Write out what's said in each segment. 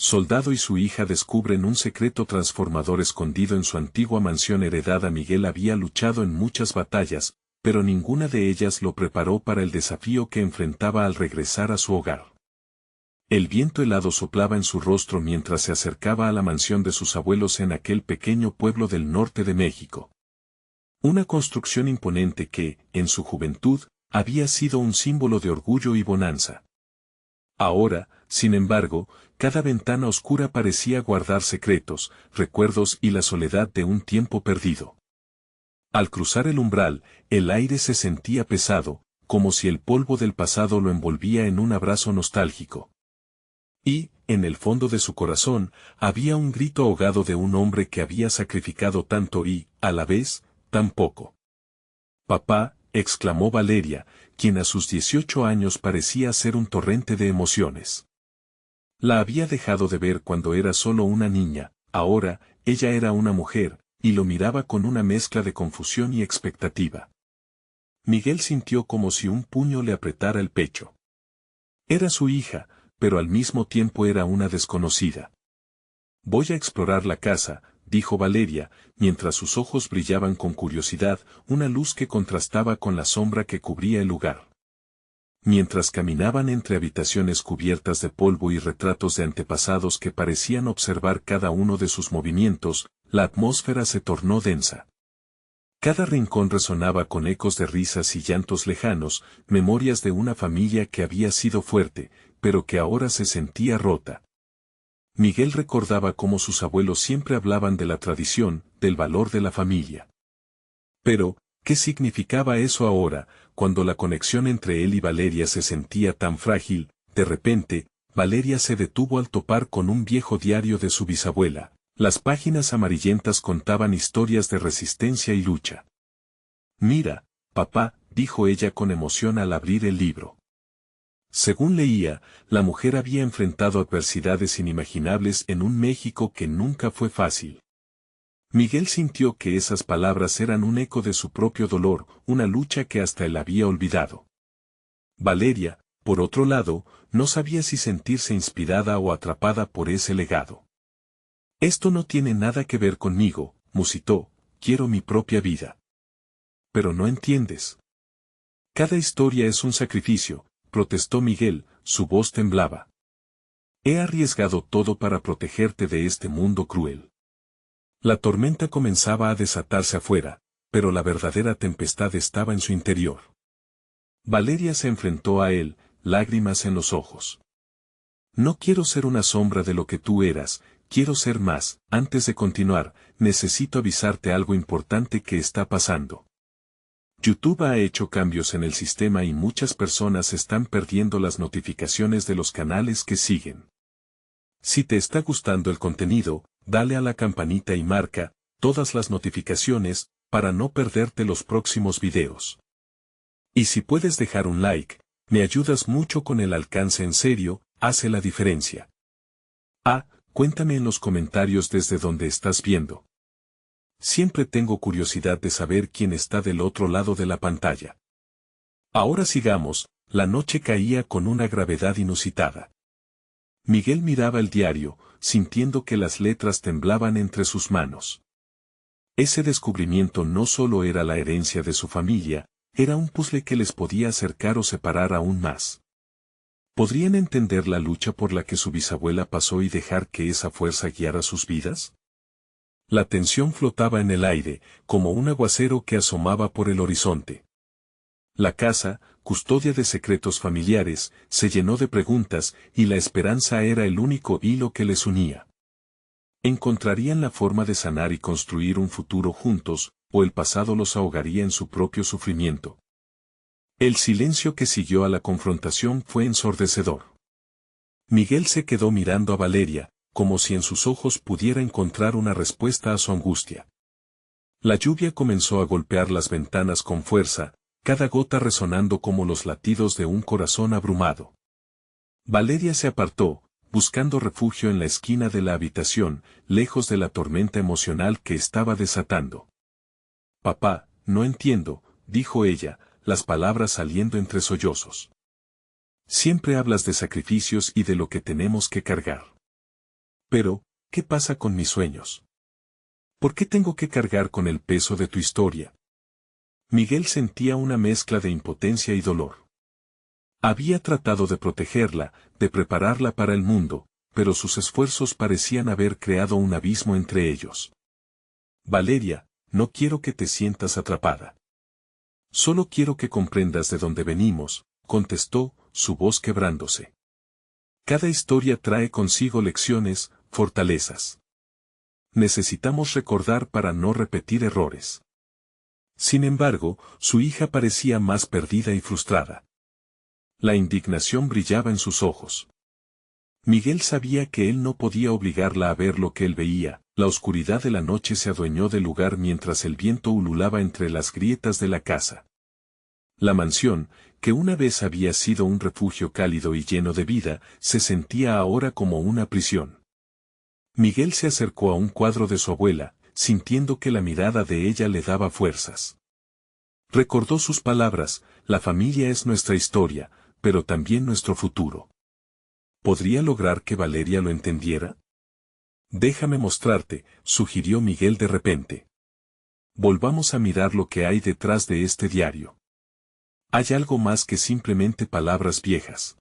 Soldado y su hija descubren un secreto transformador escondido en su antigua mansión heredada. Miguel había luchado en muchas batallas, pero ninguna de ellas lo preparó para el desafío que enfrentaba al regresar a su hogar. El viento helado soplaba en su rostro mientras se acercaba a la mansión de sus abuelos en aquel pequeño pueblo del norte de México. Una construcción imponente que, en su juventud, había sido un símbolo de orgullo y bonanza. Ahora, sin embargo, cada ventana oscura parecía guardar secretos, recuerdos y la soledad de un tiempo perdido. Al cruzar el umbral, el aire se sentía pesado, como si el polvo del pasado lo envolvía en un abrazo nostálgico. Y, en el fondo de su corazón, había un grito ahogado de un hombre que había sacrificado tanto y, a la vez, tan poco. «Papá», exclamó Valeria, quien a sus 18 años parecía ser un torrente de emociones. La había dejado de ver cuando era solo una niña, ahora, ella era una mujer, y lo miraba con una mezcla de confusión y expectativa. Miguel sintió como si un puño le apretara el pecho. Era su hija, pero al mismo tiempo era una desconocida. «Voy a explorar la casa», dijo Valeria, mientras sus ojos brillaban con curiosidad, una luz que contrastaba con la sombra que cubría el lugar. Mientras caminaban entre habitaciones cubiertas de polvo y retratos de antepasados que parecían observar cada uno de sus movimientos, la atmósfera se tornó densa. Cada rincón resonaba con ecos de risas y llantos lejanos, memorias de una familia que había sido fuerte, pero que ahora se sentía rota. Miguel recordaba cómo sus abuelos siempre hablaban de la tradición, del valor de la familia. Pero, ¿qué significaba eso ahora, cuando la conexión entre él y Valeria se sentía tan frágil? De repente, Valeria se detuvo al topar con un viejo diario de su bisabuela. Las páginas amarillentas contaban historias de resistencia y lucha. «Mira, papá», dijo ella con emoción al abrir el libro. Según leía, la mujer había enfrentado adversidades inimaginables en un México que nunca fue fácil. Miguel sintió que esas palabras eran un eco de su propio dolor, una lucha que hasta él había olvidado. Valeria, por otro lado, no sabía si sentirse inspirada o atrapada por ese legado. «Esto no tiene nada que ver conmigo», musitó, «quiero mi propia vida». «Pero no entiendes. Cada historia es un sacrificio», protestó Miguel, su voz temblaba. «He arriesgado todo para protegerte de este mundo cruel». La tormenta comenzaba a desatarse afuera, pero la verdadera tempestad estaba en su interior. Valeria se enfrentó a él, lágrimas en los ojos. «No quiero ser una sombra de lo que tú eras, quiero ser más». Antes de continuar, necesito avisarte algo importante que está pasando. YouTube ha hecho cambios en el sistema y muchas personas están perdiendo las notificaciones de los canales que siguen. Si te está gustando el contenido, dale a la campanita y marca todas las notificaciones para no perderte los próximos videos. Y si puedes dejar un like, me ayudas mucho con el alcance, en serio, hace la diferencia. Cuéntame en los comentarios desde donde estás viendo. Siempre tengo curiosidad de saber quién está del otro lado de la pantalla. Ahora sigamos. La noche caía con una gravedad inusitada. Miguel miraba el diario, sintiendo que las letras temblaban entre sus manos. Ese descubrimiento no solo era la herencia de su familia, era un puzzle que les podía acercar o separar aún más. ¿Podrían entender la lucha por la que su bisabuela pasó y dejar que esa fuerza guiara sus vidas? La tensión flotaba en el aire, como un aguacero que asomaba por el horizonte. La casa, custodia de secretos familiares, se llenó de preguntas, y la esperanza era el único hilo que les unía. ¿Encontrarían la forma de sanar y construir un futuro juntos, o el pasado los ahogaría en su propio sufrimiento? El silencio que siguió a la confrontación fue ensordecedor. Miguel se quedó mirando a Valeria, como si en sus ojos pudiera encontrar una respuesta a su angustia. La lluvia comenzó a golpear las ventanas con fuerza, cada gota resonando como los latidos de un corazón abrumado. Valeria se apartó, buscando refugio en la esquina de la habitación, lejos de la tormenta emocional que estaba desatando. «Papá, no entiendo», dijo ella, las palabras saliendo entre sollozos. «Siempre hablas de sacrificios y de lo que tenemos que cargar. Pero, ¿qué pasa con mis sueños? ¿Por qué tengo que cargar con el peso de tu historia? Miguel sentía una mezcla de impotencia y dolor. Había tratado de protegerla, de prepararla para el mundo, pero sus esfuerzos parecían haber creado un abismo entre ellos. Valeria, no quiero que te sientas atrapada. Solo quiero que comprendas de dónde venimos, contestó, su voz quebrándose. Cada historia trae consigo lecciones, fortalezas. Necesitamos recordar para no repetir errores. Sin embargo, su hija parecía más perdida y frustrada. La indignación brillaba en sus ojos. Miguel sabía que él no podía obligarla a ver lo que él veía. La oscuridad de la noche se adueñó del lugar mientras el viento ululaba entre las grietas de la casa. La mansión, que una vez había sido un refugio cálido y lleno de vida, se sentía ahora como una prisión. Miguel se acercó a un cuadro de su abuela, sintiendo que la mirada de ella le daba fuerzas. Recordó sus palabras: la familia es nuestra historia, pero también nuestro futuro. ¿Podría lograr que Valeria lo entendiera? Déjame mostrarte, sugirió Miguel de repente. Volvamos a mirar lo que hay detrás de este diario. Hay algo más que simplemente palabras viejas.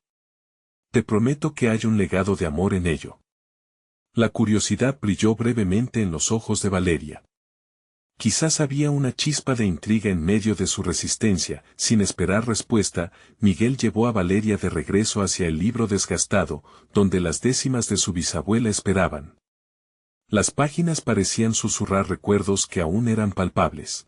Te prometo que hay un legado de amor en ello. La curiosidad brilló brevemente en los ojos de Valeria. Quizás había una chispa de intriga en medio de su resistencia. Sin esperar respuesta, Miguel llevó a Valeria de regreso hacia el libro desgastado, donde las décimas de su bisabuela esperaban. Las páginas parecían susurrar recuerdos que aún eran palpables.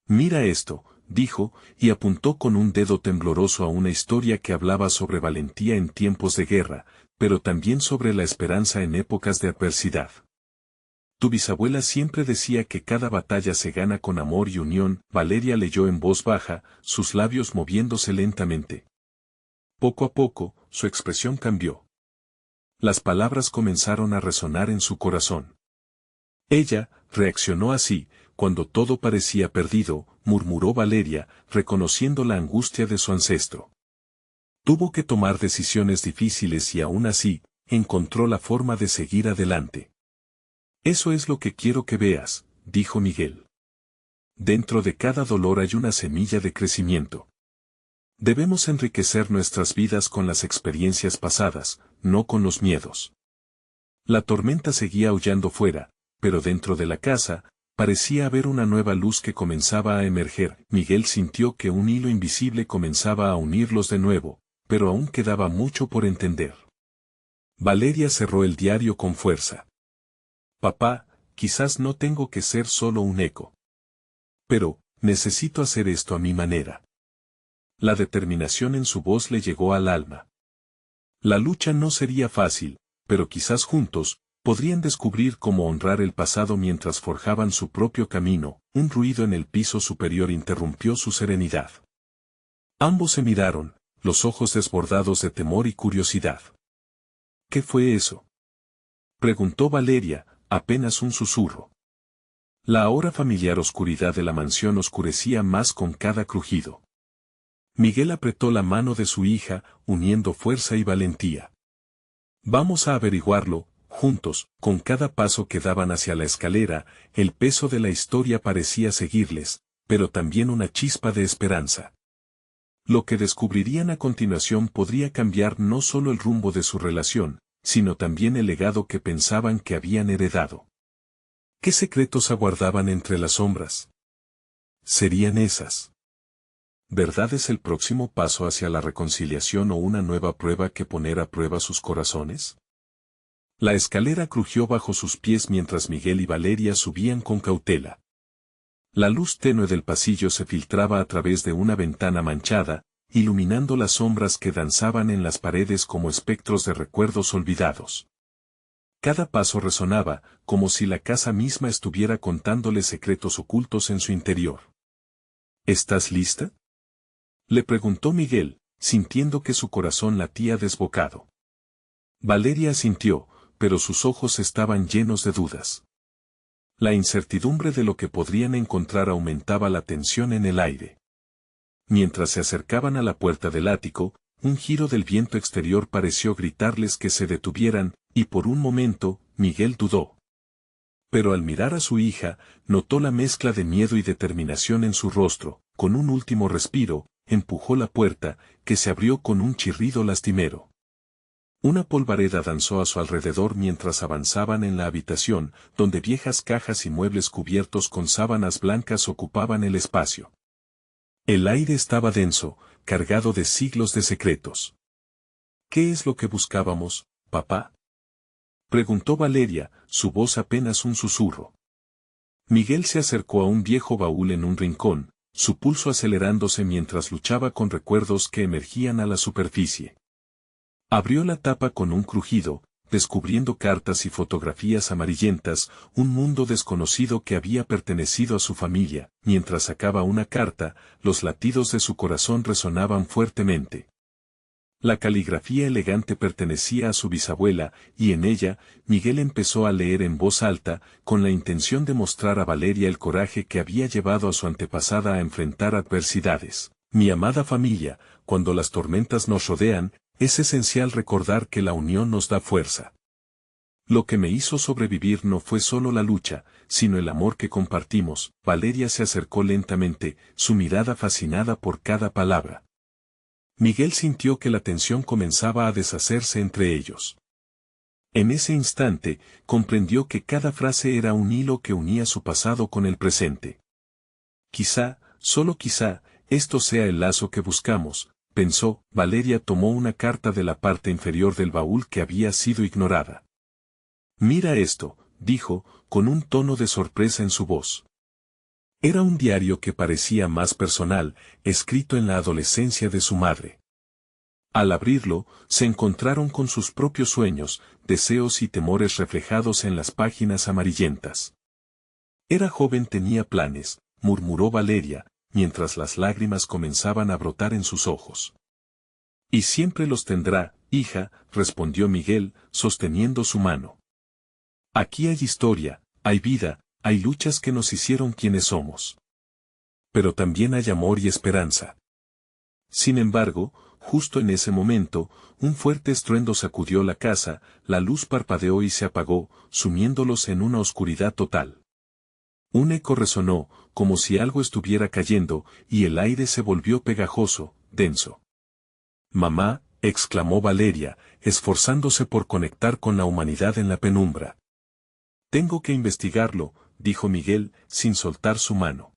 Mira esto, dijo, y apuntó con un dedo tembloroso a una historia que hablaba sobre valentía en tiempos de guerra, pero también sobre la esperanza en épocas de adversidad. Tu bisabuela siempre decía que cada batalla se gana con amor y unión. Valeria leyó en voz baja, sus labios moviéndose lentamente. Poco a poco, su expresión cambió. Las palabras comenzaron a resonar en su corazón. Ella reaccionó así, cuando todo parecía perdido, murmuró Valeria, reconociendo la angustia de su ancestro. Tuvo que tomar decisiones difíciles y aún así, encontró la forma de seguir adelante. Eso es lo que quiero que veas, dijo Miguel. Dentro de cada dolor hay una semilla de crecimiento. Debemos enriquecer nuestras vidas con las experiencias pasadas, no con los miedos. La tormenta seguía aullando fuera, pero dentro de la casa, parecía haber una nueva luz que comenzaba a emerger. Miguel sintió que un hilo invisible comenzaba a unirlos de nuevo, pero aún quedaba mucho por entender. Valeria cerró el diario con fuerza. Papá, quizás no tengo que ser solo un eco. Pero, necesito hacer esto a mi manera. La determinación en su voz le llegó al alma. La lucha no sería fácil, pero quizás juntos, podrían descubrir cómo honrar el pasado mientras forjaban su propio camino. Un ruido en el piso superior interrumpió su serenidad. Ambos se miraron, los ojos desbordados de temor y curiosidad. ¿Qué fue eso?, preguntó Valeria, apenas un susurro. La ahora familiar oscuridad de la mansión oscurecía más con cada crujido. Miguel apretó la mano de su hija, uniendo fuerza y valentía. Vamos a averiguarlo, juntos. Con cada paso que daban hacia la escalera, el peso de la historia parecía seguirles, pero también una chispa de esperanza. Lo que descubrirían a continuación podría cambiar no solo el rumbo de su relación, sino también el legado que pensaban que habían heredado. ¿Qué secretos aguardaban entre las sombras? ¿Serían esas verdades el próximo paso hacia la reconciliación o una nueva prueba que poner a prueba sus corazones? La escalera crujió bajo sus pies mientras Miguel y Valeria subían con cautela. La luz tenue del pasillo se filtraba a través de una ventana manchada, iluminando las sombras que danzaban en las paredes como espectros de recuerdos olvidados. Cada paso resonaba, como si la casa misma estuviera contándole secretos ocultos en su interior. ¿Estás lista?, le preguntó Miguel, sintiendo que su corazón latía desbocado. Valeria asintió, pero sus ojos estaban llenos de dudas. La incertidumbre de lo que podrían encontrar aumentaba la tensión en el aire. Mientras se acercaban a la puerta del ático, un giro del viento exterior pareció gritarles que se detuvieran. Y por un momento, Miguel dudó. Pero al mirar a su hija, notó la mezcla de miedo y determinación en su rostro. Con un último respiro, empujó la puerta, que se abrió con un chirrido lastimero. Una polvareda danzó a su alrededor mientras avanzaban en la habitación, donde viejas cajas y muebles cubiertos con sábanas blancas ocupaban el espacio. El aire estaba denso, cargado de siglos de secretos. ¿Qué es lo que buscábamos, papá?, preguntó Valeria, su voz apenas un susurro. Miguel se acercó a un viejo baúl en un rincón, su pulso acelerándose mientras luchaba con recuerdos que emergían a la superficie. Abrió la tapa con un crujido, descubriendo cartas y fotografías amarillentas, un mundo desconocido que había pertenecido a su familia. Mientras sacaba una carta, los latidos de su corazón resonaban fuertemente. La caligrafía elegante pertenecía a su bisabuela, y en ella, Miguel empezó a leer en voz alta, con la intención de mostrar a Valeria el coraje que había llevado a su antepasada a enfrentar adversidades. Mi amada familia, cuando las tormentas nos rodean, es esencial recordar que la unión nos da fuerza. Lo que me hizo sobrevivir no fue solo la lucha, sino el amor que compartimos. Valeria se acercó lentamente, su mirada fascinada por cada palabra. Miguel sintió que la tensión comenzaba a deshacerse entre ellos. En ese instante, comprendió que cada frase era un hilo que unía su pasado con el presente. Quizá, solo quizá, esto sea el lazo que buscamos, pensó. Valeria tomó una carta de la parte inferior del baúl que había sido ignorada. Mira esto, dijo, con un tono de sorpresa en su voz. Era un diario que parecía más personal, escrito en la adolescencia de su madre. Al abrirlo, se encontraron con sus propios sueños, deseos y temores reflejados en las páginas amarillentas. Era joven, tenía planes, murmuró Valeria, mientras las lágrimas comenzaban a brotar en sus ojos. Y siempre los tendrá, hija, respondió Miguel, sosteniendo su mano. Aquí hay historia, hay vida, hay luchas que nos hicieron quienes somos. Pero también hay amor y esperanza. Sin embargo, justo en ese momento, un fuerte estruendo sacudió la casa, la luz parpadeó y se apagó, sumiéndolos en una oscuridad total. Un eco resonó, como si algo estuviera cayendo, y el aire se volvió pegajoso, denso. Mamá, exclamó Valeria, esforzándose por conectar con la humanidad en la penumbra. Tengo que investigarlo, dijo Miguel, sin soltar su mano.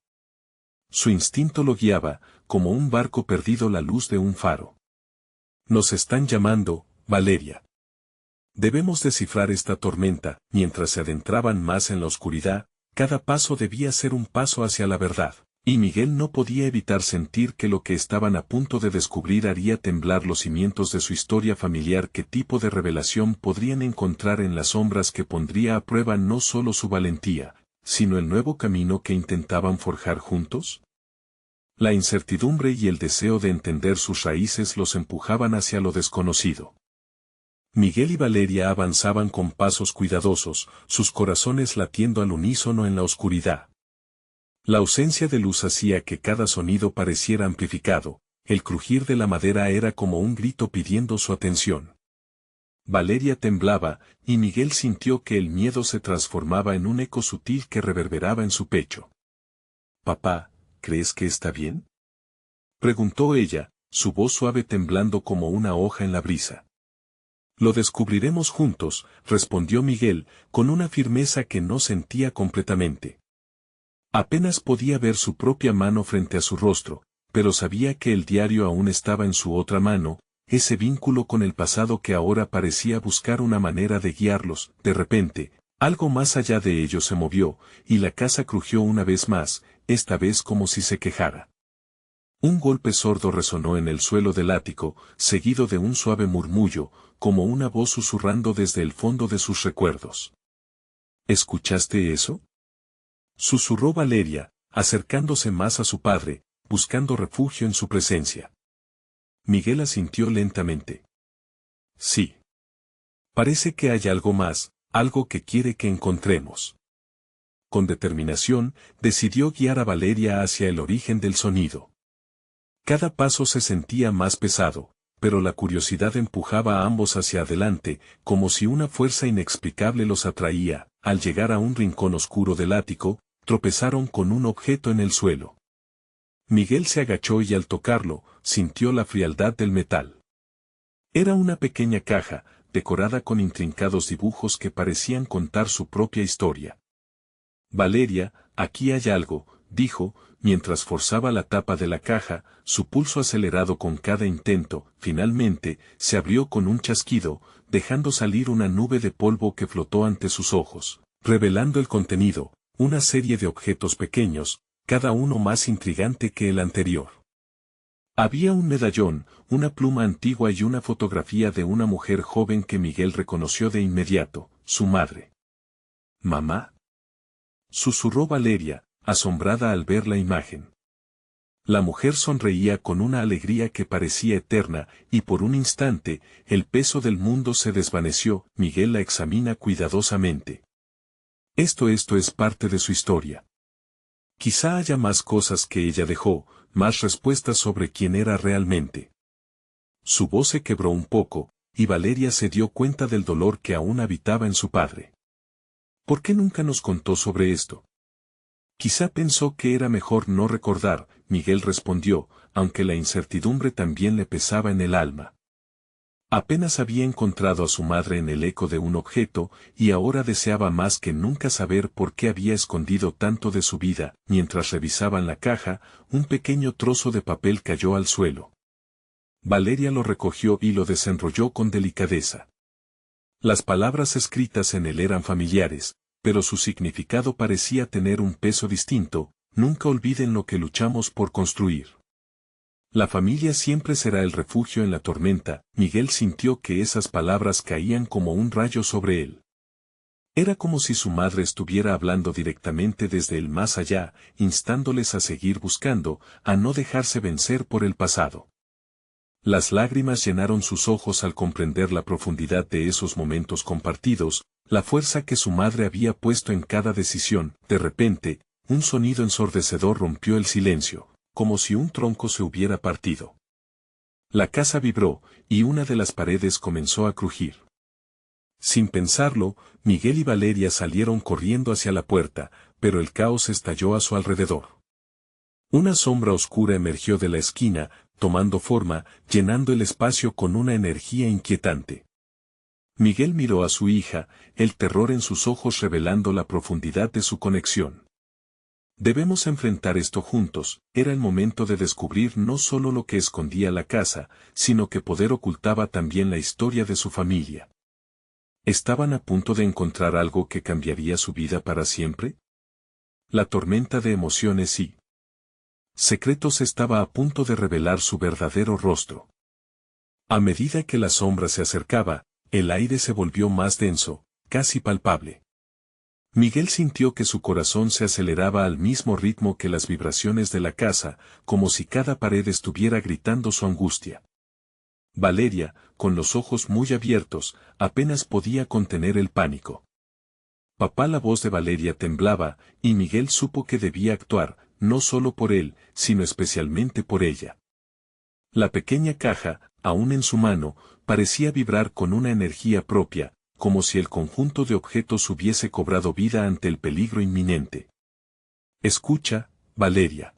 Su instinto lo guiaba, como un barco perdido la luz de un faro. Nos están llamando, Valeria. Debemos descifrar esta tormenta. Mientras se adentraban más en la oscuridad, cada paso debía ser un paso hacia la verdad, y Miguel no podía evitar sentir que lo que estaban a punto de descubrir haría temblar los cimientos de su historia familiar. ¿Qué tipo de revelación podrían encontrar en las sombras que pondría a prueba no solo su valentía, sino el nuevo camino que intentaban forjar juntos? La incertidumbre y el deseo de entender sus raíces los empujaban hacia lo desconocido. Miguel y Valeria avanzaban con pasos cuidadosos, sus corazones latiendo al unísono en la oscuridad. La ausencia de luz hacía que cada sonido pareciera amplificado, el crujir de la madera era como un grito pidiendo su atención. Valeria temblaba, y Miguel sintió que el miedo se transformaba en un eco sutil que reverberaba en su pecho. «Papá, ¿crees que está bien?», preguntó ella, su voz suave temblando como una hoja en la brisa. Lo descubriremos juntos, respondió Miguel, con una firmeza que no sentía completamente. Apenas podía ver su propia mano frente a su rostro, pero sabía que el diario aún estaba en su otra mano, ese vínculo con el pasado que ahora parecía buscar una manera de guiarlos. De repente, algo más allá de ellos se movió, y la casa crujió una vez más, esta vez como si se quejara. Un golpe sordo resonó en el suelo del ático, seguido de un suave murmullo, como una voz susurrando desde el fondo de sus recuerdos. ¿Escuchaste eso?, susurró Valeria, acercándose más a su padre, buscando refugio en su presencia. Miguel asintió lentamente. Sí. Parece que hay algo más, algo que quiere que encontremos. Con determinación, decidió guiar a Valeria hacia el origen del sonido. Cada paso se sentía más pesado, pero la curiosidad empujaba a ambos hacia adelante, como si una fuerza inexplicable los atraía. Al llegar a un rincón oscuro del ático, tropezaron con un objeto en el suelo. Miguel se agachó y al tocarlo, sintió la frialdad del metal. Era una pequeña caja, decorada con intrincados dibujos que parecían contar su propia historia. Valeria, aquí hay algo, dijo, mientras forzaba la tapa de la caja, su pulso acelerado con cada intento. Finalmente, se abrió con un chasquido, dejando salir una nube de polvo que flotó ante sus ojos, revelando el contenido, una serie de objetos pequeños, cada uno más intrigante que el anterior. Había un medallón, una pluma antigua y una fotografía de una mujer joven que Miguel reconoció de inmediato, su madre. «¿Mamá?», susurró Valeria, asombrada al ver la imagen. La mujer sonreía con una alegría que parecía eterna, y por un instante, el peso del mundo se desvaneció. Miguel la examina cuidadosamente. Esto es parte de su historia. Quizá haya más cosas que ella dejó, más respuestas sobre quién era realmente. Su voz se quebró un poco, y Valeria se dio cuenta del dolor que aún habitaba en su padre. ¿Por qué nunca nos contó sobre esto? Quizá pensó que era mejor no recordar, Miguel respondió, aunque la incertidumbre también le pesaba en el alma. Apenas había encontrado a su madre en el eco de un objeto, y ahora deseaba más que nunca saber por qué había escondido tanto de su vida. Mientras revisaban la caja, un pequeño trozo de papel cayó al suelo. Valeria lo recogió y lo desenrolló con delicadeza. Las palabras escritas en él eran familiares, pero su significado parecía tener un peso distinto. Nunca olviden lo que luchamos por construir. La familia siempre será el refugio en la tormenta. Miguel sintió que esas palabras caían como un rayo sobre él. Era como si su madre estuviera hablando directamente desde el más allá, instándoles a seguir buscando, a no dejarse vencer por el pasado. Las lágrimas llenaron sus ojos al comprender la profundidad de esos momentos compartidos, la fuerza que su madre había puesto en cada decisión. De repente, un sonido ensordecedor rompió el silencio, como si un tronco se hubiera partido. La casa vibró, y una de las paredes comenzó a crujir. Sin pensarlo, Miguel y Valeria salieron corriendo hacia la puerta, pero el caos estalló a su alrededor. Una sombra oscura emergió de la esquina, tomando forma, llenando el espacio con una energía inquietante. Miguel miró a su hija, el terror en sus ojos revelando la profundidad de su conexión. Debemos enfrentar esto juntos. Era el momento de descubrir no solo lo que escondía la casa, sino que poder ocultaba también la historia de su familia. ¿Estaban a punto de encontrar algo que cambiaría su vida para siempre? La tormenta de emociones y secretos estaba a punto de revelar su verdadero rostro. A medida que la sombra se acercaba, el aire se volvió más denso, casi palpable. Miguel sintió que su corazón se aceleraba al mismo ritmo que las vibraciones de la casa, como si cada pared estuviera gritando su angustia. Valeria, con los ojos muy abiertos, apenas podía contener el pánico. Papá, la voz de Valeria temblaba, y Miguel supo que debía actuar, no solo por él, sino especialmente por ella. La pequeña caja, aún en su mano, parecía vibrar con una energía propia, como si el conjunto de objetos hubiese cobrado vida ante el peligro inminente. Escucha, Valeria.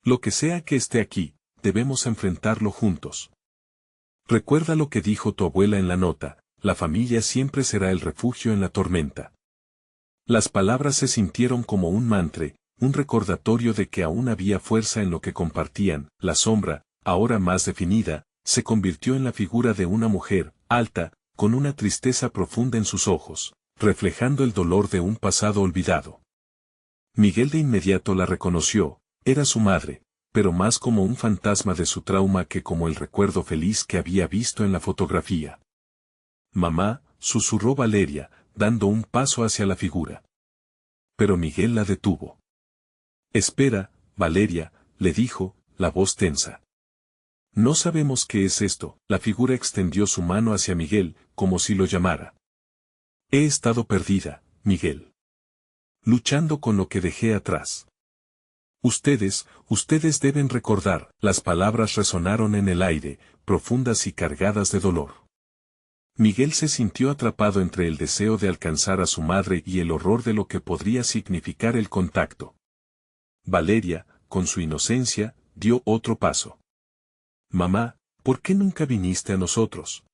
Lo que sea que esté aquí, debemos enfrentarlo juntos. Recuerda lo que dijo tu abuela en la nota, la familia siempre será el refugio en la tormenta. Las palabras se sintieron como un mantra, un recordatorio de que aún había fuerza en lo que compartían. La sombra, ahora más definida, se convirtió en la figura de una mujer, alta, con una tristeza profunda en sus ojos, reflejando el dolor de un pasado olvidado. Miguel de inmediato la reconoció, era su madre, pero más como un fantasma de su trauma que como el recuerdo feliz que había visto en la fotografía. Mamá, susurró Valeria, dando un paso hacia la figura. Pero Miguel la detuvo. Espera, Valeria, le dijo, la voz tensa. No sabemos qué es esto. La figura extendió su mano hacia Miguel, como si lo llamara. He estado perdida, Miguel. Luchando con lo que dejé atrás. Ustedes deben recordar. Las palabras resonaron en el aire, profundas y cargadas de dolor. Miguel se sintió atrapado entre el deseo de alcanzar a su madre y el horror de lo que podría significar el contacto. Valeria, con su inocencia, dio otro paso. «Mamá, ¿por qué nunca viniste a nosotros?»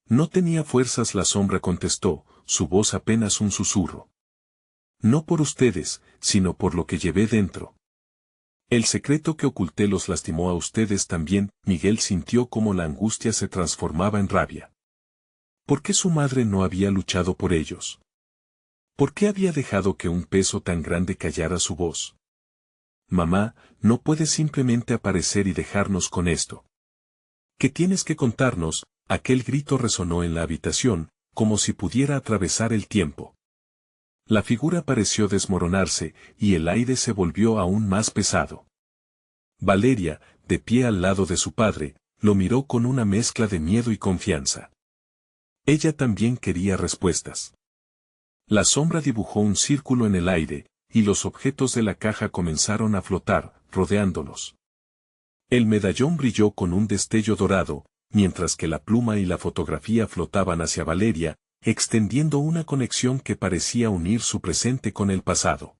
No tenía fuerzas, la sombra contestó, su voz apenas un susurro. «No por ustedes, sino por lo que llevé dentro. El secreto que oculté los lastimó a ustedes también». Miguel sintió cómo la angustia se transformaba en rabia. ¿Por qué su madre no había luchado por ellos? ¿Por qué había dejado que un peso tan grande callara su voz? «Mamá, no puedes simplemente aparecer y dejarnos con esto. ¿Qué tienes que contarnos?» Aquel grito resonó en la habitación, como si pudiera atravesar el tiempo. La figura pareció desmoronarse, y el aire se volvió aún más pesado. Valeria, de pie al lado de su padre, lo miró con una mezcla de miedo y confianza. Ella también quería respuestas. La sombra dibujó un círculo en el aire, y los objetos de la caja comenzaron a flotar, rodeándolos. El medallón brilló con un destello dorado, mientras que la pluma y la fotografía flotaban hacia Valeria, extendiendo una conexión que parecía unir su presente con el pasado.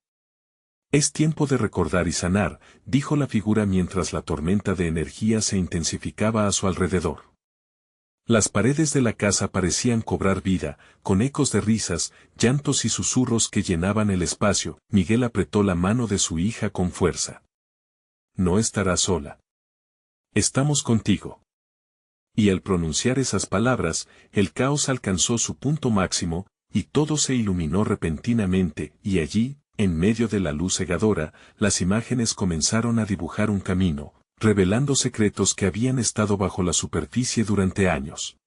«Es tiempo de recordar y sanar», dijo la figura mientras la tormenta de energía se intensificaba a su alrededor. Las paredes de la casa parecían cobrar vida, con ecos de risas, llantos y susurros que llenaban el espacio. Miguel apretó la mano de su hija con fuerza. «No estarás sola. Estamos contigo». Y al pronunciar esas palabras, el caos alcanzó su punto máximo, y todo se iluminó repentinamente, y allí, en medio de la luz cegadora, las imágenes comenzaron a dibujar un camino, revelando secretos que habían estado bajo la superficie durante años.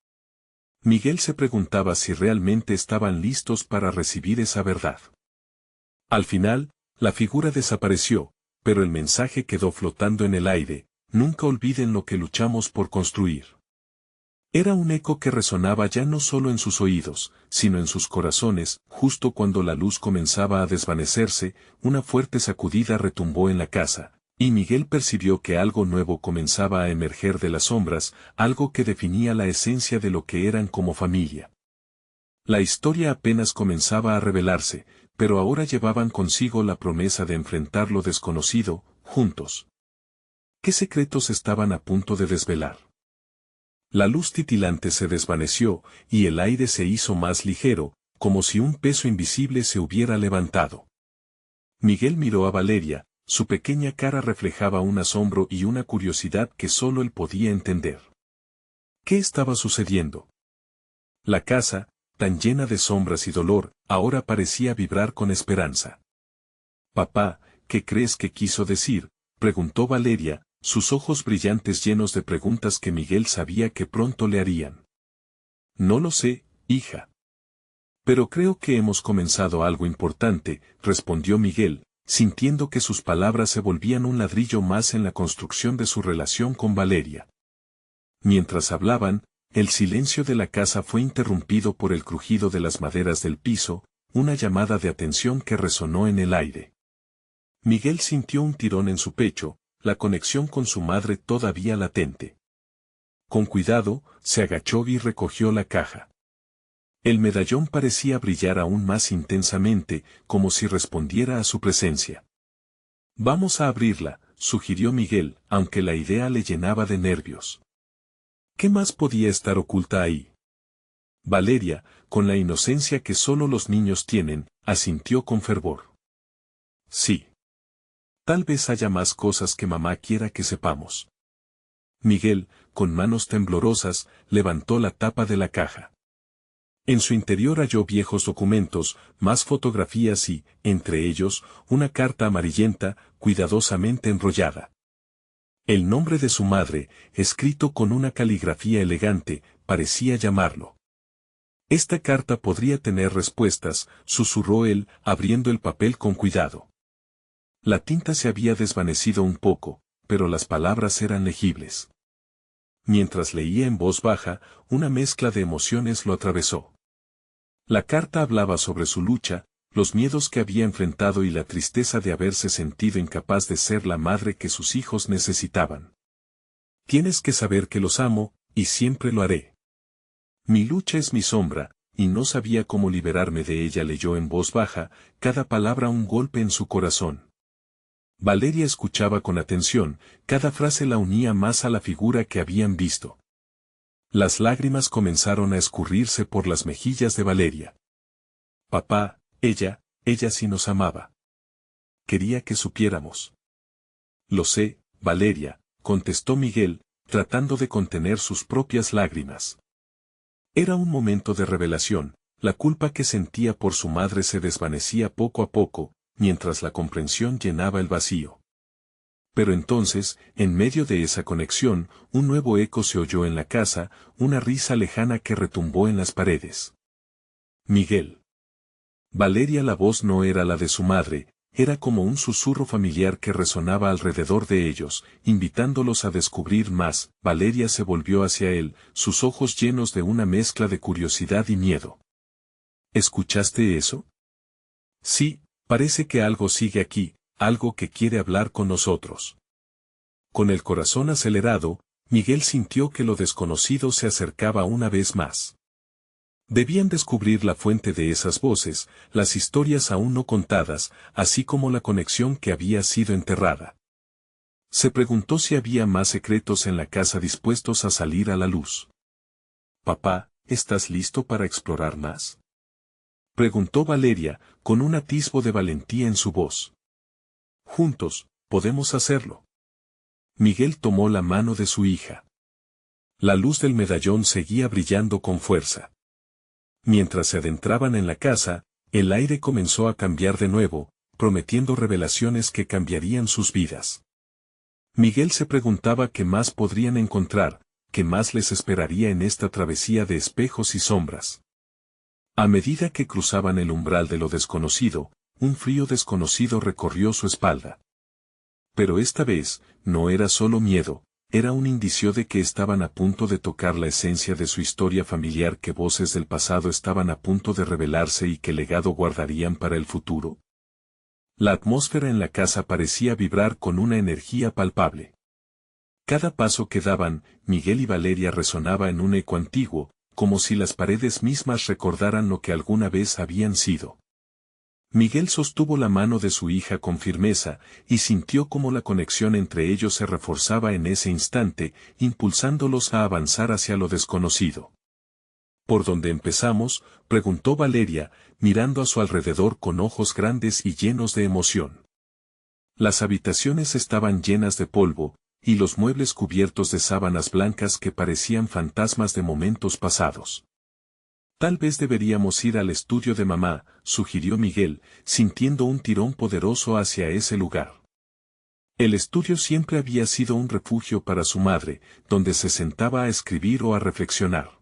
Miguel se preguntaba si realmente estaban listos para recibir esa verdad. Al final, la figura desapareció, pero el mensaje quedó flotando en el aire: «Nunca olviden lo que luchamos por construir». Era un eco que resonaba ya no solo en sus oídos, sino en sus corazones. Justo cuando la luz comenzaba a desvanecerse, una fuerte sacudida retumbó en la casa, y Miguel percibió que algo nuevo comenzaba a emerger de las sombras, algo que definía la esencia de lo que eran como familia. La historia apenas comenzaba a revelarse, pero ahora llevaban consigo la promesa de enfrentar lo desconocido, juntos. ¿Qué secretos estaban a punto de desvelar? La luz titilante se desvaneció, y el aire se hizo más ligero, como si un peso invisible se hubiera levantado. Miguel miró a Valeria, su pequeña cara reflejaba un asombro y una curiosidad que solo él podía entender. ¿Qué estaba sucediendo? La casa, tan llena de sombras y dolor, ahora parecía vibrar con esperanza. «Papá, ¿qué crees que quiso decir?», preguntó Valeria, sus ojos brillantes llenos de preguntas que Miguel sabía que pronto le harían. «No lo sé, hija. Pero creo que hemos comenzado algo importante», respondió Miguel, sintiendo que sus palabras se volvían un ladrillo más en la construcción de su relación con Valeria. Mientras hablaban, el silencio de la casa fue interrumpido por el crujido de las maderas del piso, una llamada de atención que resonó en el aire. Miguel sintió un tirón en su pecho, la conexión con su madre todavía latente. Con cuidado, se agachó y recogió la caja. El medallón parecía brillar aún más intensamente, como si respondiera a su presencia. «Vamos a abrirla», sugirió Miguel, aunque la idea le llenaba de nervios. ¿Qué más podía estar oculta ahí? Valeria, con la inocencia que solo los niños tienen, asintió con fervor. «Sí. Tal vez haya más cosas que mamá quiera que sepamos». Miguel, con manos temblorosas, levantó la tapa de la caja. En su interior halló viejos documentos, más fotografías y, entre ellos, una carta amarillenta, cuidadosamente enrollada. El nombre de su madre, escrito con una caligrafía elegante, parecía llamarlo. «Esta carta podría tener respuestas», susurró él, abriendo el papel con cuidado. La tinta se había desvanecido un poco, pero las palabras eran legibles. Mientras leía en voz baja, una mezcla de emociones lo atravesó. La carta hablaba sobre su lucha, los miedos que había enfrentado y la tristeza de haberse sentido incapaz de ser la madre que sus hijos necesitaban. Tienes que saber que los amo, y siempre lo haré. Mi lucha es mi sombra, y no sabía cómo liberarme de ella, leyó en voz baja, cada palabra un golpe en su corazón. Valeria escuchaba con atención, cada frase la unía más a la figura que habían visto. Las lágrimas comenzaron a escurrirse por las mejillas de Valeria. Papá, ella sí nos amaba. Quería que supiéramos. Lo sé, Valeria, contestó Miguel, tratando de contener sus propias lágrimas. Era un momento de revelación, la culpa que sentía por su madre se desvanecía poco a poco, mientras la comprensión llenaba el vacío. Pero entonces, en medio de esa conexión, un nuevo eco se oyó en la casa, una risa lejana que retumbó en las paredes. Miguel. Valeria, la voz no era la de su madre, era como un susurro familiar que resonaba alrededor de ellos, invitándolos a descubrir más. Valeria se volvió hacia él, sus ojos llenos de una mezcla de curiosidad y miedo. ¿Escuchaste eso? Sí, parece que algo sigue aquí, algo que quiere hablar con nosotros. Con el corazón acelerado, Miguel sintió que lo desconocido se acercaba una vez más. Debían descubrir la fuente de esas voces, las historias aún no contadas, así como la conexión que había sido enterrada. Se preguntó si había más secretos en la casa dispuestos a salir a la luz. Papá, ¿estás listo para explorar más? Preguntó Valeria, con un atisbo de valentía en su voz. Juntos, podemos hacerlo. Miguel tomó la mano de su hija. La luz del medallón seguía brillando con fuerza. Mientras se adentraban en la casa, el aire comenzó a cambiar de nuevo, prometiendo revelaciones que cambiarían sus vidas. Miguel se preguntaba qué más podrían encontrar, qué más les esperaría en esta travesía de espejos y sombras. A medida que cruzaban el umbral de lo desconocido, un frío desconocido recorrió su espalda. Pero esta vez, no era solo miedo, era un indicio de que estaban a punto de tocar la esencia de su historia familiar, que voces del pasado estaban a punto de revelarse y qué legado guardarían para el futuro. La atmósfera en la casa parecía vibrar con una energía palpable. Cada paso que daban, Miguel y Valeria resonaba en un eco antiguo, como si las paredes mismas recordaran lo que alguna vez habían sido. Miguel sostuvo la mano de su hija con firmeza, y sintió cómo la conexión entre ellos se reforzaba en ese instante, impulsándolos a avanzar hacia lo desconocido. ¿Por dónde empezamos?, preguntó Valeria, mirando a su alrededor con ojos grandes y llenos de emoción. Las habitaciones estaban llenas de polvo, y los muebles cubiertos de sábanas blancas que parecían fantasmas de momentos pasados. Tal vez deberíamos ir al estudio de mamá, sugirió Miguel, sintiendo un tirón poderoso hacia ese lugar. El estudio siempre había sido un refugio para su madre, donde se sentaba a escribir o a reflexionar.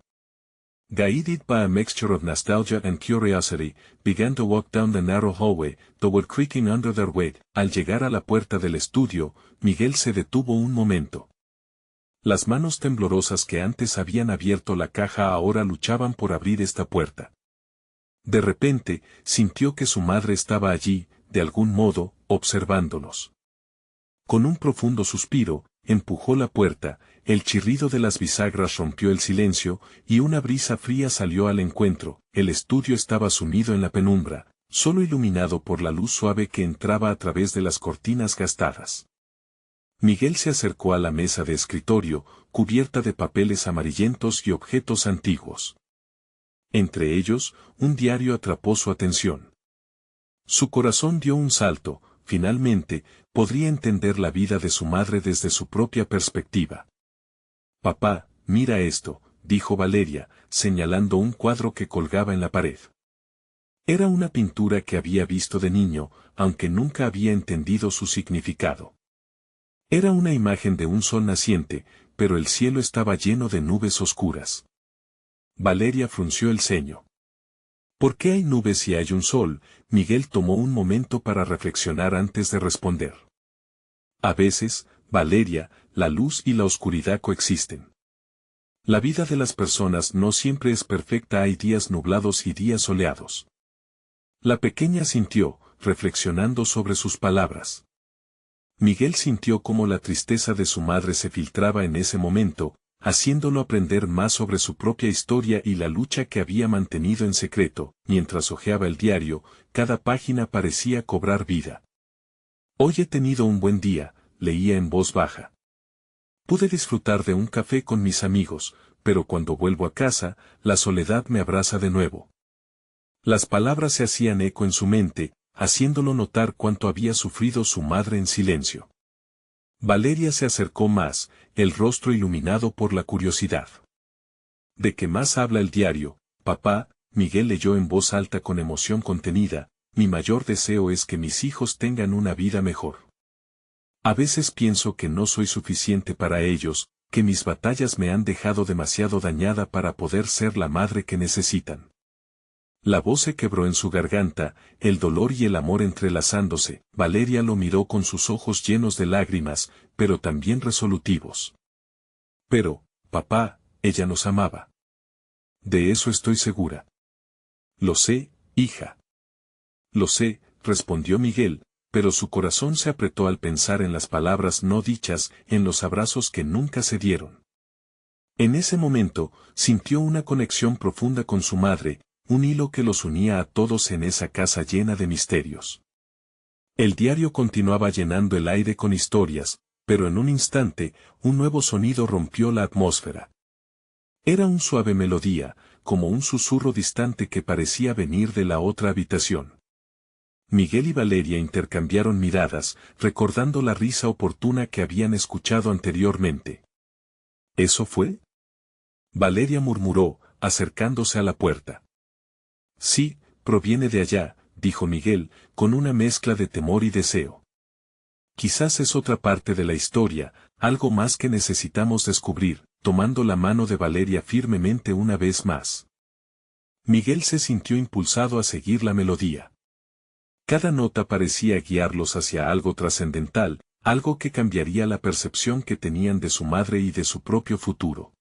Guided by a mixture of nostalgia and curiosity, began to walk down the narrow hallway, toward creaking under their weight. Al llegar a la puerta del estudio, Miguel se detuvo un momento. Las manos temblorosas que antes habían abierto la caja ahora luchaban por abrir esta puerta. De repente, sintió que su madre estaba allí, de algún modo, observándolos. Con un profundo suspiro, empujó la puerta, el chirrido de las bisagras rompió el silencio, y una brisa fría salió al encuentro. El estudio estaba sumido en la penumbra, solo iluminado por la luz suave que entraba a través de las cortinas gastadas. Miguel se acercó a la mesa de escritorio, cubierta de papeles amarillentos y objetos antiguos. Entre ellos, un diario atrapó su atención. Su corazón dio un salto, finalmente, podría entender la vida de su madre desde su propia perspectiva. Papá, mira esto, dijo Valeria, señalando un cuadro que colgaba en la pared. Era una pintura que había visto de niño, aunque nunca había entendido su significado. Era una imagen de un sol naciente, pero el cielo estaba lleno de nubes oscuras. Valeria frunció el ceño. ¿Por qué hay nubes si hay un sol? Miguel tomó un momento para reflexionar antes de responder. A veces, Valeria, la luz y la oscuridad coexisten. La vida de las personas no siempre es perfecta, hay días nublados y días soleados. La pequeña sintió, reflexionando sobre sus palabras. Miguel sintió cómo la tristeza de su madre se filtraba en ese momento, haciéndolo aprender más sobre su propia historia y la lucha que había mantenido en secreto. Mientras hojeaba el diario, cada página parecía cobrar vida. Hoy he tenido un buen día, leía en voz baja. Pude disfrutar de un café con mis amigos, pero cuando vuelvo a casa, la soledad me abraza de nuevo. Las palabras se hacían eco en su mente, haciéndolo notar cuánto había sufrido su madre en silencio. Valeria se acercó más, el rostro iluminado por la curiosidad. ¿De qué más habla el diario, papá? Miguel leyó en voz alta con emoción contenida. Mi mayor deseo es que mis hijos tengan una vida mejor. A veces pienso que no soy suficiente para ellos, que mis batallas me han dejado demasiado dañada para poder ser la madre que necesitan. La voz se quebró en su garganta, el dolor y el amor entrelazándose. Valeria lo miró con sus ojos llenos de lágrimas, pero también resolutivos. Pero, papá, ella nos amaba. De eso estoy segura. Lo sé, hija. Lo sé, respondió Miguel, pero su corazón se apretó al pensar en las palabras no dichas, en los abrazos que nunca se dieron. En ese momento, sintió una conexión profunda con su madre, un hilo que los unía a todos en esa casa llena de misterios. El diario continuaba llenando el aire con historias, pero en un instante, un nuevo sonido rompió la atmósfera. Era una suave melodía, como un susurro distante que parecía venir de la otra habitación. Miguel y Valeria intercambiaron miradas, recordando la risa oportuna que habían escuchado anteriormente. ¿Eso fue? Valeria murmuró, acercándose a la puerta. Sí, proviene de allá, dijo Miguel, con una mezcla de temor y deseo. Quizás es otra parte de la historia, algo más que necesitamos descubrir, tomando la mano de Valeria firmemente una vez más. Miguel se sintió impulsado a seguir la melodía. Cada nota parecía guiarlos hacia algo trascendental, algo que cambiaría la percepción que tenían de su madre y de su propio futuro.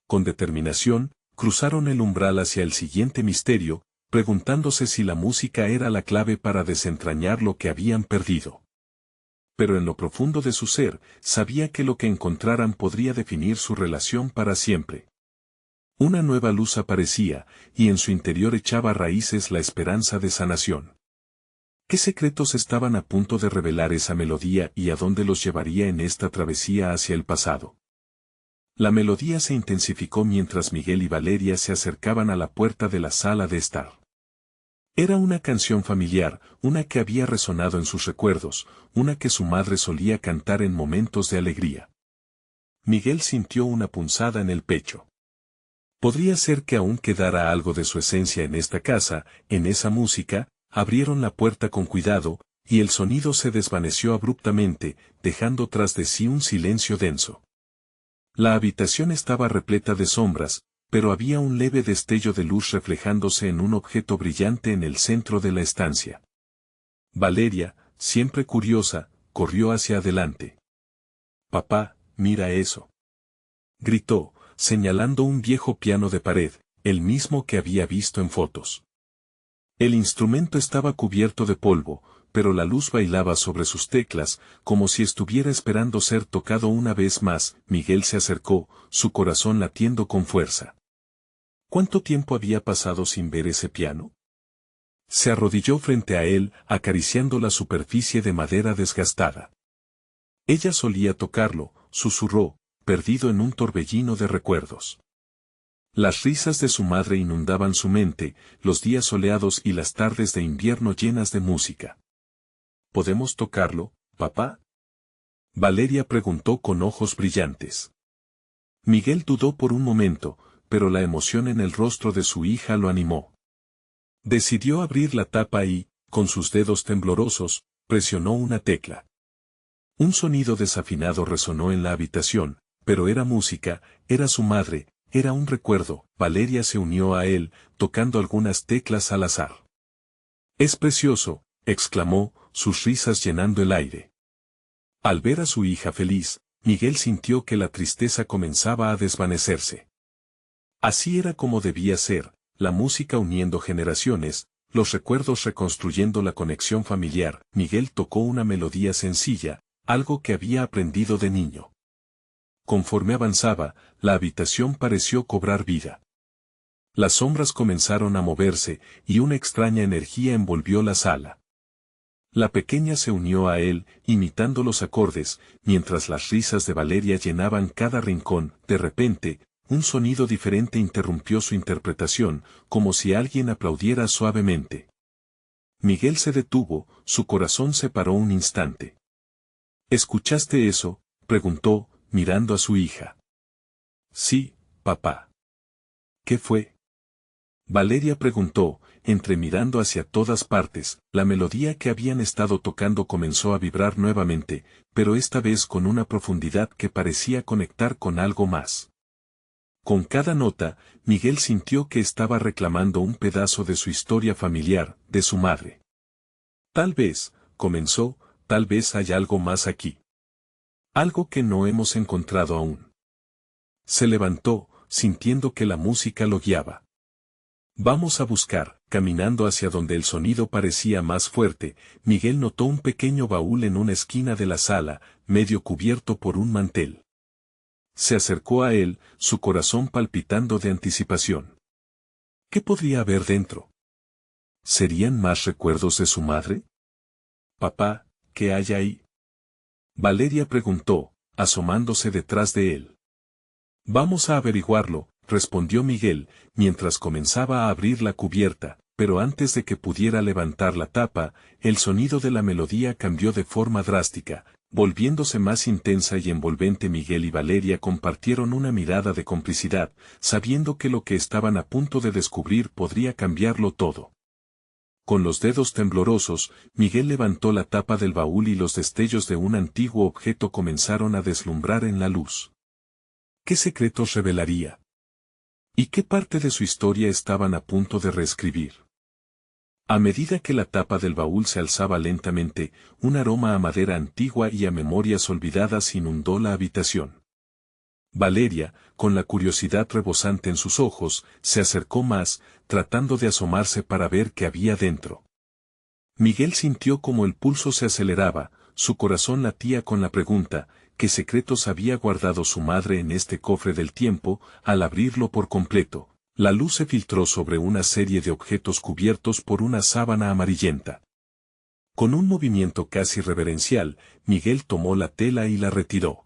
Con determinación, cruzaron el umbral hacia el siguiente misterio, preguntándose si la música era la clave para desentrañar lo que habían perdido. Pero en lo profundo de su ser, sabía que lo que encontraran podría definir su relación para siempre. Una nueva luz aparecía, y en su interior echaba raíces la esperanza de sanación. ¿Qué secretos estaban a punto de revelar esa melodía y a dónde los llevaría en esta travesía hacia el pasado? La melodía se intensificó mientras Miguel y Valeria se acercaban a la puerta de la sala de estar. Era una canción familiar, una que había resonado en sus recuerdos, una que su madre solía cantar en momentos de alegría. Miguel sintió una punzada en el pecho. Podría ser que aún quedara algo de su esencia en esta casa, en esa música. Abrieron la puerta con cuidado, y el sonido se desvaneció abruptamente, dejando tras de sí un silencio denso. La habitación estaba repleta de sombras, pero había un leve destello de luz reflejándose en un objeto brillante en el centro de la estancia. Valeria, siempre curiosa, corrió hacia adelante. «Papá, mira eso», gritó, señalando un viejo piano de pared, el mismo que había visto en fotos. El instrumento estaba cubierto de polvo, pero la luz bailaba sobre sus teclas, como si estuviera esperando ser tocado una vez más. Miguel se acercó, su corazón latiendo con fuerza. ¿Cuánto tiempo había pasado sin ver ese piano? Se arrodilló frente a él, acariciando la superficie de madera desgastada. Ella solía tocarlo, susurró, perdido en un torbellino de recuerdos. Las risas de su madre inundaban su mente, los días soleados y las tardes de invierno llenas de música. ¿Podemos tocarlo, papá? Valeria preguntó con ojos brillantes. Miguel dudó por un momento, pero la emoción en el rostro de su hija lo animó. Decidió abrir la tapa y, con sus dedos temblorosos, presionó una tecla. Un sonido desafinado resonó en la habitación, pero era música, era su madre. Era un recuerdo. Valeria se unió a él, tocando algunas teclas al azar. «Es precioso», exclamó, sus risas llenando el aire. Al ver a su hija feliz, Miguel sintió que la tristeza comenzaba a desvanecerse. Así era como debía ser, la música uniendo generaciones, los recuerdos reconstruyendo la conexión familiar. Miguel tocó una melodía sencilla, algo que había aprendido de niño. Conforme avanzaba, la habitación pareció cobrar vida. Las sombras comenzaron a moverse, y una extraña energía envolvió la sala. La pequeña se unió a él, imitando los acordes, mientras las risas de Valeria llenaban cada rincón. De repente, un sonido diferente interrumpió su interpretación, como si alguien aplaudiera suavemente. Miguel se detuvo, su corazón se paró un instante. ¿Escuchaste eso?, preguntó, mirando a su hija. Sí, papá. ¿Qué fue? Valeria preguntó, mirando hacia todas partes. La melodía que habían estado tocando comenzó a vibrar nuevamente, pero esta vez con una profundidad que parecía conectar con algo más. Con cada nota, Miguel sintió que estaba reclamando un pedazo de su historia familiar, de su madre. Tal vez, comenzó, tal vez hay algo más aquí. Algo que no hemos encontrado aún. Se levantó, sintiendo que la música lo guiaba. Vamos a buscar. Caminando hacia donde el sonido parecía más fuerte, Miguel notó un pequeño baúl en una esquina de la sala, medio cubierto por un mantel. Se acercó a él, su corazón palpitando de anticipación. ¿Qué podría haber dentro? ¿Serían más recuerdos de su madre? Papá, ¿qué hay ahí? Valeria preguntó, asomándose detrás de él. Vamos a averiguarlo, respondió Miguel, mientras comenzaba a abrir la cubierta, pero antes de que pudiera levantar la tapa, el sonido de la melodía cambió de forma drástica, volviéndose más intensa y envolvente. Miguel y Valeria compartieron una mirada de complicidad, sabiendo que lo que estaban a punto de descubrir podría cambiarlo todo. Con los dedos temblorosos, Miguel levantó la tapa del baúl y los destellos de un antiguo objeto comenzaron a deslumbrar en la luz. ¿Qué secretos revelaría? ¿Y qué parte de su historia estaban a punto de reescribir? A medida que la tapa del baúl se alzaba lentamente, un aroma a madera antigua y a memorias olvidadas inundó la habitación. Valeria, con la curiosidad rebosante en sus ojos, se acercó más, tratando de asomarse para ver qué había dentro. Miguel sintió como el pulso se aceleraba, su corazón latía con la pregunta, ¿qué secretos había guardado su madre en este cofre del tiempo? Al abrirlo por completo, la luz se filtró sobre una serie de objetos cubiertos por una sábana amarillenta. Con un movimiento casi reverencial, Miguel tomó la tela y la retiró.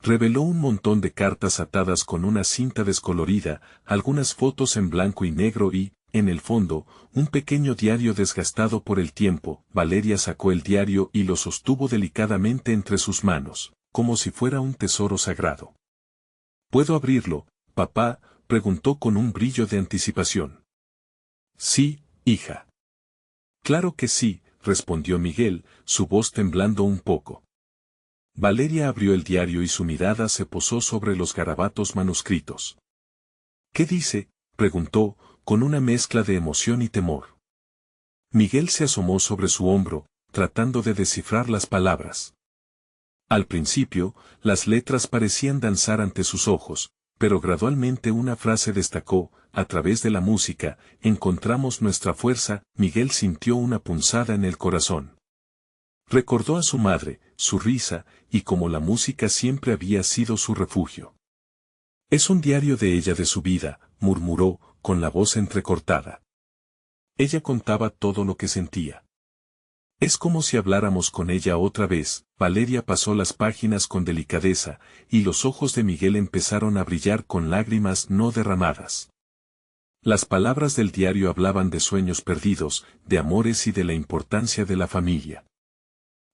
Reveló un montón de cartas atadas con una cinta descolorida, algunas fotos en blanco y negro y, en el fondo, un pequeño diario desgastado por el tiempo. Valeria sacó el diario y lo sostuvo delicadamente entre sus manos, como si fuera un tesoro sagrado. ¿Puedo abrirlo, papá?, preguntó con un brillo de anticipación. Sí, hija. Claro que sí, respondió Miguel, su voz temblando un poco. Valeria abrió el diario y su mirada se posó sobre los garabatos manuscritos. ¿Qué dice?, preguntó, con una mezcla de emoción y temor. Miguel se asomó sobre su hombro, tratando de descifrar las palabras. Al principio, las letras parecían danzar ante sus ojos, pero gradualmente una frase destacó: a través de la música, encontramos nuestra fuerza. Miguel sintió una punzada en el corazón. Recordó a su madre, su risa, y cómo la música siempre había sido su refugio. Es un diario de ella, de su vida, murmuró, con la voz entrecortada. Ella contaba todo lo que sentía. Es como si habláramos con ella otra vez. Valeria pasó las páginas con delicadeza, y los ojos de Miguel empezaron a brillar con lágrimas no derramadas. Las palabras del diario hablaban de sueños perdidos, de amores y de la importancia de la familia.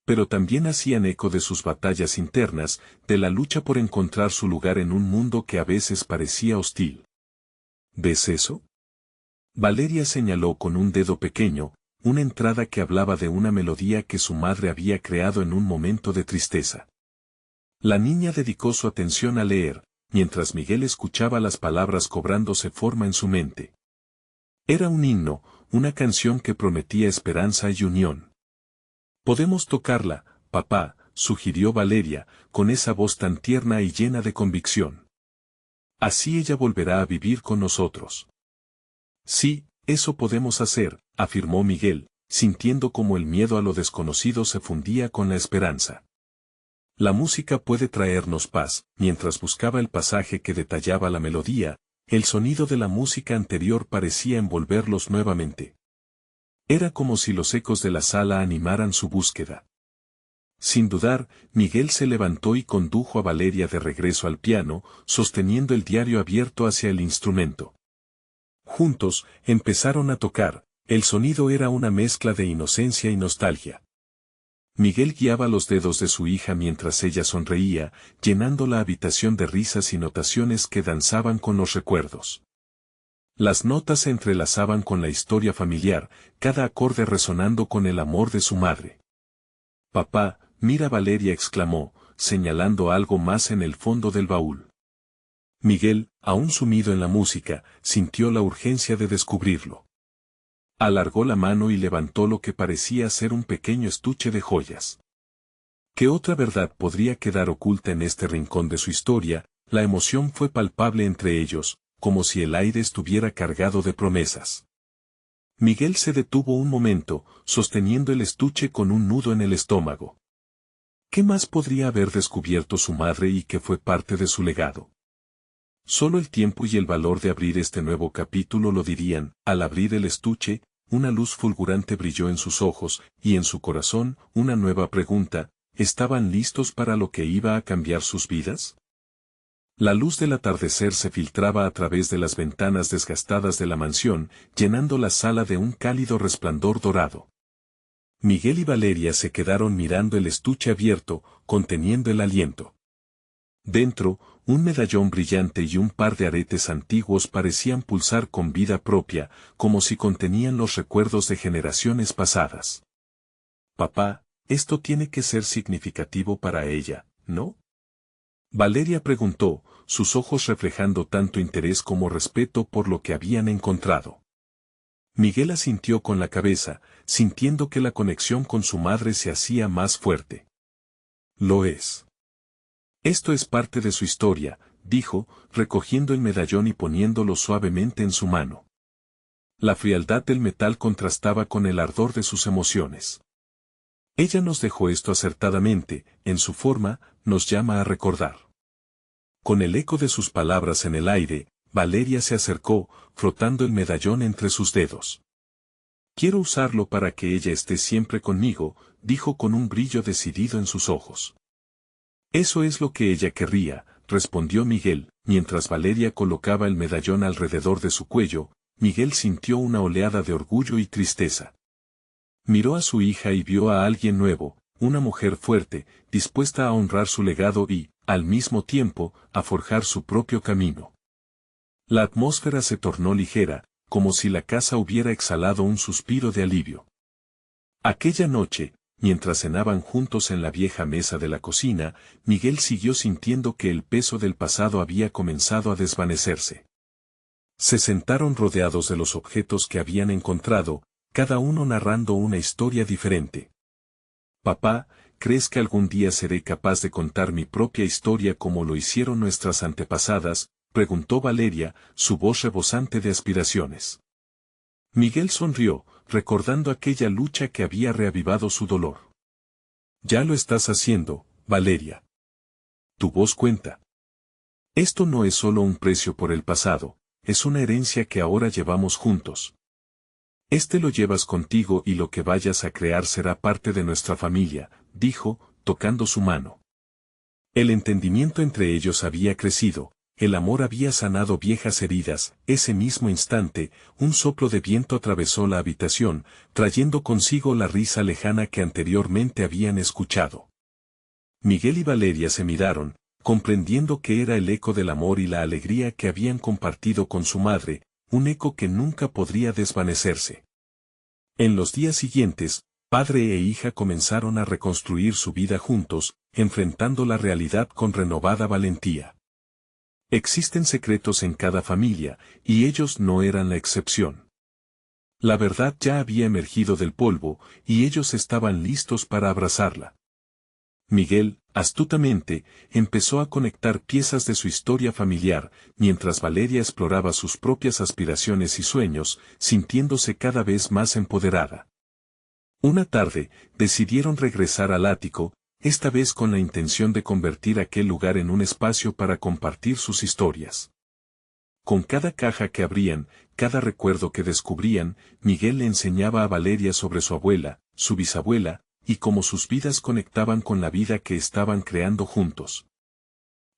Pero también hacían eco de sus batallas internas, de la lucha por encontrar su lugar en un mundo que a veces parecía hostil. ¿Ves eso? Valeria señaló con un dedo pequeño, una entrada que hablaba de una melodía que su madre había creado en un momento de tristeza. La niña dedicó su atención a leer, mientras Miguel escuchaba las palabras cobrándose forma en su mente. Era un himno, una canción que prometía esperanza y unión. «Podemos tocarla, papá», sugirió Valeria, con esa voz tan tierna y llena de convicción. «Así ella volverá a vivir con nosotros». «Sí, eso podemos hacer», afirmó Miguel, sintiendo como el miedo a lo desconocido se fundía con la esperanza. La música puede traernos paz. Mientras buscaba el pasaje que detallaba la melodía, el sonido de la música anterior parecía envolverlos nuevamente. Era como si los ecos de la sala animaran su búsqueda. Sin dudar, Miguel se levantó y condujo a Valeria de regreso al piano, sosteniendo el diario abierto hacia el instrumento. Juntos, empezaron a tocar. El sonido era una mezcla de inocencia y nostalgia. Miguel guiaba los dedos de su hija mientras ella sonreía, llenando la habitación de risas y notaciones que danzaban con los recuerdos. Las notas se entrelazaban con la historia familiar, cada acorde resonando con el amor de su madre. «Papá, mira», Valeria exclamó, señalando algo más en el fondo del baúl. Miguel, aún sumido en la música, sintió la urgencia de descubrirlo. Alargó la mano y levantó lo que parecía ser un pequeño estuche de joyas. ¿Qué otra verdad podría quedar oculta en este rincón de su historia? La emoción fue palpable entre ellos, como si el aire estuviera cargado de promesas. Miguel se detuvo un momento, sosteniendo el estuche con un nudo en el estómago. ¿Qué más podría haber descubierto su madre y que fue parte de su legado? Solo el tiempo y el valor de abrir este nuevo capítulo lo dirían. Al abrir el estuche, una luz fulgurante brilló en sus ojos, y en su corazón, una nueva pregunta: ¿estaban listos para lo que iba a cambiar sus vidas? La luz del atardecer se filtraba a través de las ventanas desgastadas de la mansión, llenando la sala de un cálido resplandor dorado. Miguel y Valeria se quedaron mirando el estuche abierto, conteniendo el aliento. Dentro, un medallón brillante y un par de aretes antiguos parecían pulsar con vida propia, como si contenían los recuerdos de generaciones pasadas. «Papá, esto tiene que ser significativo para ella, ¿no?», Valeria preguntó, sus ojos reflejando tanto interés como respeto por lo que habían encontrado. Miguel asintió con la cabeza, sintiendo que la conexión con su madre se hacía más fuerte. «Lo es. Esto es parte de su historia», dijo, recogiendo el medallón y poniéndolo suavemente en su mano. La frialdad del metal contrastaba con el ardor de sus emociones. «Ella nos dejó esto acertadamente, en su forma, nos llama a recordar». Con el eco de sus palabras en el aire, Valeria se acercó, frotando el medallón entre sus dedos. «Quiero usarlo para que ella esté siempre conmigo», dijo con un brillo decidido en sus ojos. «Eso es lo que ella querría», respondió Miguel, mientras Valeria colocaba el medallón alrededor de su cuello. Miguel sintió una oleada de orgullo y tristeza. Miró a su hija y vio a alguien nuevo, una mujer fuerte, dispuesta a honrar su legado y, al mismo tiempo, a forjar su propio camino. La atmósfera se tornó ligera, como si la casa hubiera exhalado un suspiro de alivio. Aquella noche, mientras cenaban juntos en la vieja mesa de la cocina, Miguel siguió sintiendo que el peso del pasado había comenzado a desvanecerse. Se sentaron rodeados de los objetos que habían encontrado, cada uno narrando una historia diferente. «Papá, ¿crees que algún día seré capaz de contar mi propia historia como lo hicieron nuestras antepasadas?», preguntó Valeria, su voz rebosante de aspiraciones. Miguel sonrió, recordando aquella lucha que había reavivado su dolor. «Ya lo estás haciendo, Valeria. Tu voz cuenta. Esto no es solo un precio por el pasado, es una herencia que ahora llevamos juntos. Lo llevas contigo y lo que vayas a crear será parte de nuestra familia», dijo, tocando su mano. El entendimiento entre ellos había crecido, el amor había sanado viejas heridas. Ese mismo instante, un soplo de viento atravesó la habitación, trayendo consigo la risa lejana que anteriormente habían escuchado. Miguel y Valeria se miraron, comprendiendo que era el eco del amor y la alegría que habían compartido con su madre, un eco que nunca podría desvanecerse. En los días siguientes, padre e hija comenzaron a reconstruir su vida juntos, enfrentando la realidad con renovada valentía. Existen secretos en cada familia, y ellos no eran la excepción. La verdad ya había emergido del polvo, y ellos estaban listos para abrazarla. Miguel, astutamente, empezó a conectar piezas de su historia familiar, mientras Valeria exploraba sus propias aspiraciones y sueños, sintiéndose cada vez más empoderada. Una tarde, decidieron regresar al ático, esta vez con la intención de convertir aquel lugar en un espacio para compartir sus historias. Con cada caja que abrían, cada recuerdo que descubrían, Miguel le enseñaba a Valeria sobre su abuela, su bisabuela, y cómo sus vidas conectaban con la vida que estaban creando juntos.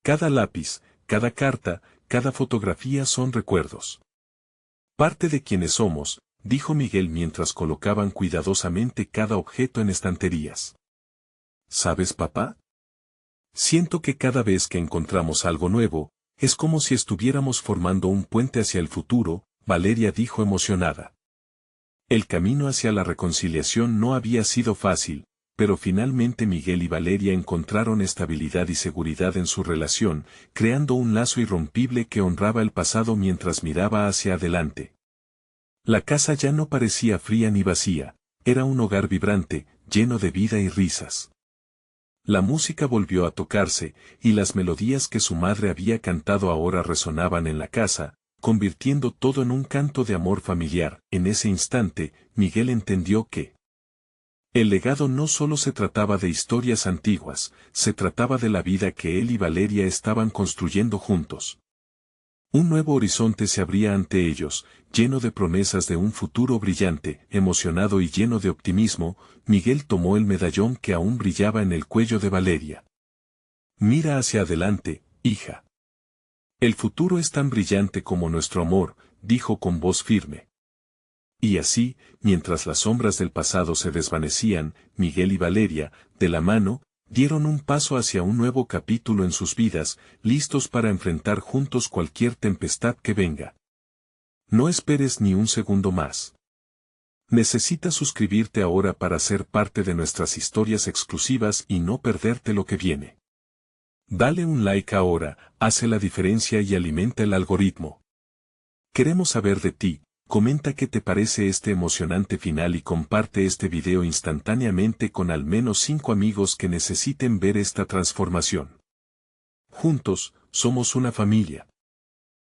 Cada lápiz, cada carta, cada fotografía son recuerdos. Parte de quienes somos, dijo Miguel mientras colocaban cuidadosamente cada objeto en estanterías. ¿Sabes, papá? Siento que cada vez que encontramos algo nuevo, es como si estuviéramos formando un puente hacia el futuro, Valeria dijo emocionada. El camino hacia la reconciliación no había sido fácil, pero finalmente Miguel y Valeria encontraron estabilidad y seguridad en su relación, creando un lazo irrompible que honraba el pasado mientras miraba hacia adelante. La casa ya no parecía fría ni vacía, era un hogar vibrante, lleno de vida y risas. La música volvió a tocarse, y las melodías que su madre había cantado ahora resonaban en la casa, convirtiendo todo en un canto de amor familiar. En ese instante, Miguel entendió que el legado no solo se trataba de historias antiguas, se trataba de la vida que él y Valeria estaban construyendo juntos. Un nuevo horizonte se abría ante ellos, lleno de promesas de un futuro brillante. Emocionado y lleno de optimismo, Miguel tomó el medallón que aún brillaba en el cuello de Valeria. Mira hacia adelante, hija. El futuro es tan brillante como nuestro amor, dijo con voz firme. Y así, mientras las sombras del pasado se desvanecían, Miguel y Valeria, de la mano, dieron un paso hacia un nuevo capítulo en sus vidas, listos para enfrentar juntos cualquier tempestad que venga. No esperes ni un segundo más. Necesitas suscribirte ahora para ser parte de nuestras historias exclusivas y no perderte lo que viene. Dale un like ahora, hace la diferencia y alimenta el algoritmo. Queremos saber de ti. Comenta qué te parece este emocionante final y comparte este video instantáneamente con al menos 5 amigos que necesiten ver esta transformación. Juntos, somos una familia.